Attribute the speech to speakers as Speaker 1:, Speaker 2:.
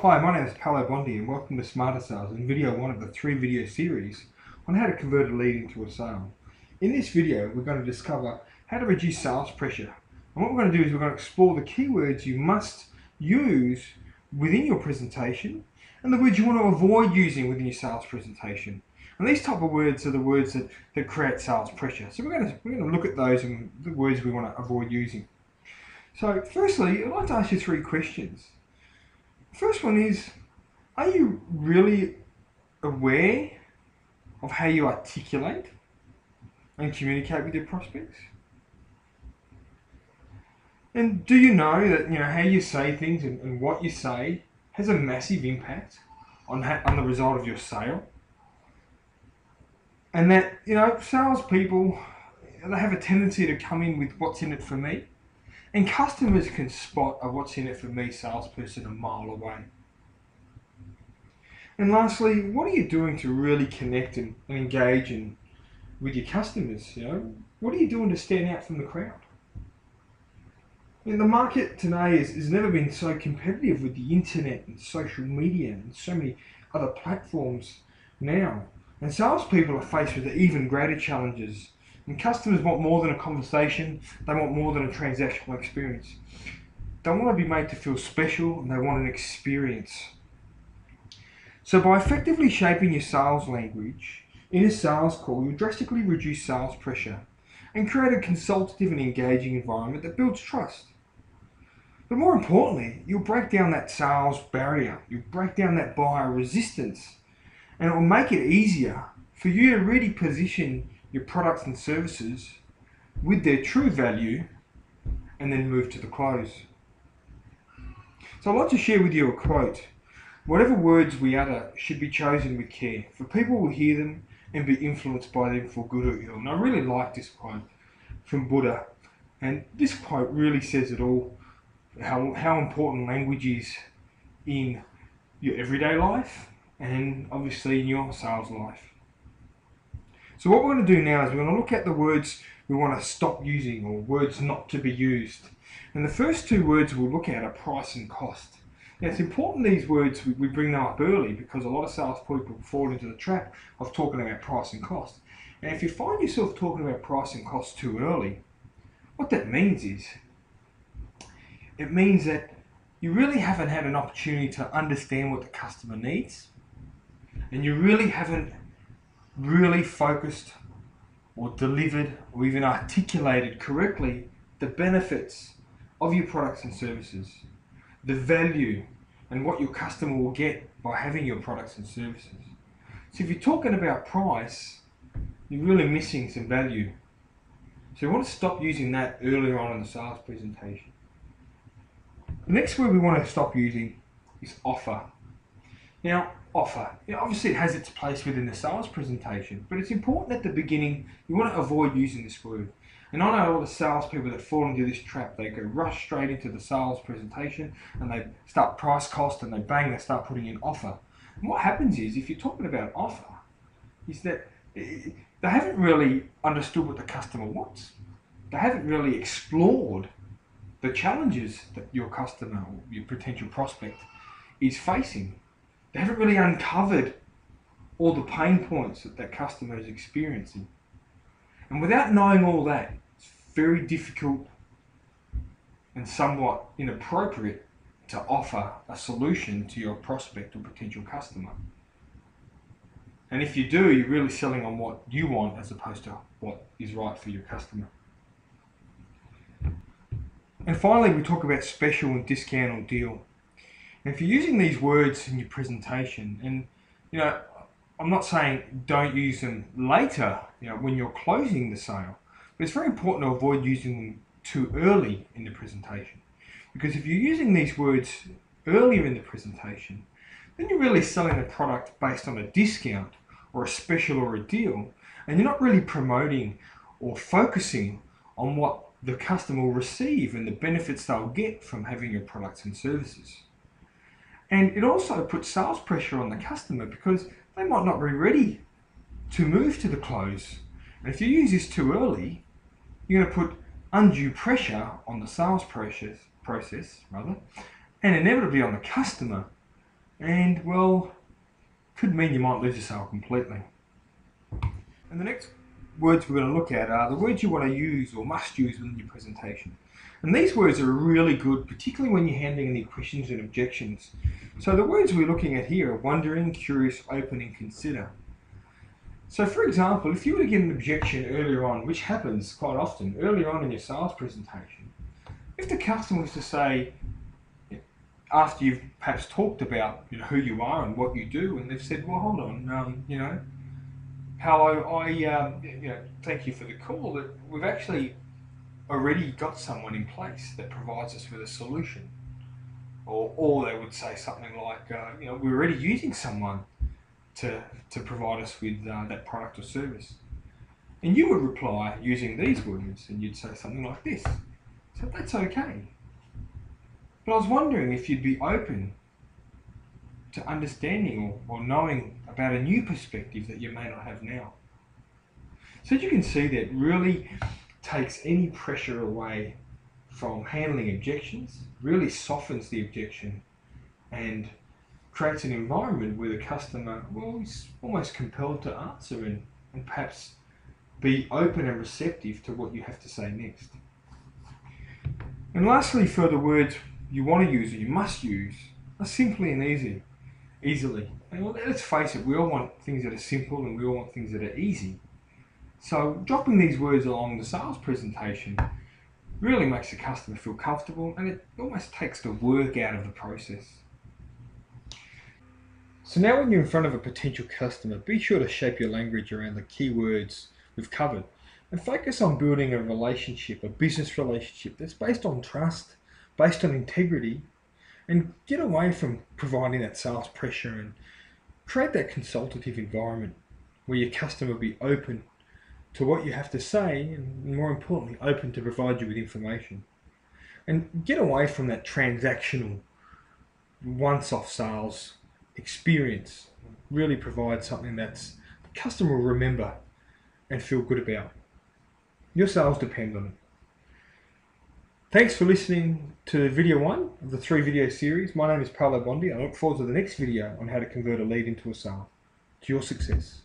Speaker 1: Hi, my name is Paolo Bondi and welcome to Smarter Sales and video 1 of the 3-video series on how to convert a lead into a sale. In this video, we're going to discover how to reduce sales pressure. And what we're going to do is we're going to explore the keywords you must use within your presentation and the words you want to avoid using within your sales presentation. And these type of words are the words that create sales pressure. So we're going to look at those and the words we want to avoid using. So firstly, I'd like to ask you 3 questions. First one is, are you really aware of how you articulate and communicate with your prospects? And do you know that how you say things and what you say has a massive impact on the result of your sale? And that salespeople, they have a tendency to come in with what's in it for me. And customers can spot a what's in it for me salesperson a mile away. And lastly, what are you doing to really connect and engage with your customers? What are you doing to stand out from the crowd? And the market today has never been so competitive with the internet and social media and so many other platforms now. And salespeople are faced with even greater challenges. And customers want more than a conversation, they want more than a transactional experience. They want to be made to feel special and they want an experience. So by effectively shaping your sales language in a sales call, you'll drastically reduce sales pressure and create a consultative and engaging environment that builds trust. But more importantly, you'll break down that sales barrier, you'll break down that buyer resistance, and it will make it easier for you to really position your products and services with their true value and then move to the close. So I'd like to share with you a quote. Whatever words we utter should be chosen with care, for people will hear them and be influenced by them for good or ill. And I really like this quote from Buddha. And this quote really says it all, how important language is in your everyday life and obviously in your sales life. So what we're going to do now is we're going to look at the words we want to stop using, or words not to be used. And the first 2 words we'll look at are price and cost. Now it's important these words, we bring them up early, because a lot of salespeople fall into the trap of talking about price and cost. And if you find yourself talking about price and cost too early, what that means is, it means that you really haven't had an opportunity to understand what the customer needs, and you really haven't really focused or delivered or even articulated correctly the benefits of your products and services, the value and what your customer will get by having your products and services. So if you're talking about price, you're really missing some value. So you want to stop using that earlier on in the sales presentation. The next word we want to stop using is offer. Now, offer, obviously it has its place within the sales presentation, but it's important at the beginning, you want to avoid using this word. And I know a lot of salespeople that fall into this trap. They go rush straight into the sales presentation and they start price cost and they start putting in offer. And what happens is, if you're talking about offer, is that they haven't really understood what the customer wants. They haven't really explored the challenges that your customer or your potential prospect is facing. They haven't really uncovered all the pain points that that customer is experiencing. And without knowing all that, it's very difficult and somewhat inappropriate to offer a solution to your prospect or potential customer. And if you do, you're really selling on what you want as opposed to what is right for your customer. And finally, we talk about special and discount or deal. And if you're using these words in your presentation, and I'm not saying don't use them later, when you're closing the sale, but it's very important to avoid using them too early in the presentation. Because if you're using these words earlier in the presentation, then you're really selling the product based on a discount or a special or a deal, and you're not really promoting or focusing on what the customer will receive and the benefits they'll get from having your products and services. And it also puts sales pressure on the customer because they might not be ready to move to the close. And if you use this too early, you're going to put undue pressure on the sales process, and inevitably on the customer and well, could mean you might lose your sale completely. And the next words we're going to look at are the words you want to use or must use within your presentation. And these words are really good, particularly when you're handling any questions and objections. So the words we're looking at here are wondering, curious, open, and consider. So for example, if you were to get an objection earlier on, which happens quite often, earlier on in your sales presentation, if the customer was to say, after you've perhaps talked about who you are and what you do, and they've said, well, hold on, hello, thank you for the call, that we've actually already got someone in place that provides us with a solution. Or they would say something like, we're already using someone to provide us with that product or service. And you would reply using these words, and you'd say something like this. So that's okay. But I was wondering if you'd be open to understanding or knowing about a new perspective that you may not have now. So as you can see, that really takes any pressure away from handling objections, really softens the objection, and creates an environment where the customer, is almost compelled to answer and perhaps be open and receptive to what you have to say next. And lastly, for the words you want to use or you must use are simply and easily. And let's face it, we all want things that are simple and we all want things that are easy. So dropping these words along the sales presentation really makes the customer feel comfortable, and it almost takes the work out of the process. So now when you're in front of a potential customer, be sure to shape your language around the key words we've covered and focus on building a relationship, a business relationship that's based on trust, based on integrity, and get away from providing that sales pressure and create that consultative environment where your customer will be open to what you have to say, and more importantly, open to provide you with information. And get away from that transactional, once-off sales experience. Really provide something that's the customer will remember and feel good about. Your sales depend on it. Thanks for listening to video 1 of the 3-video series. My name is Paolo Bondi. I look forward to the next video on how to convert a lead into a sale. To your success.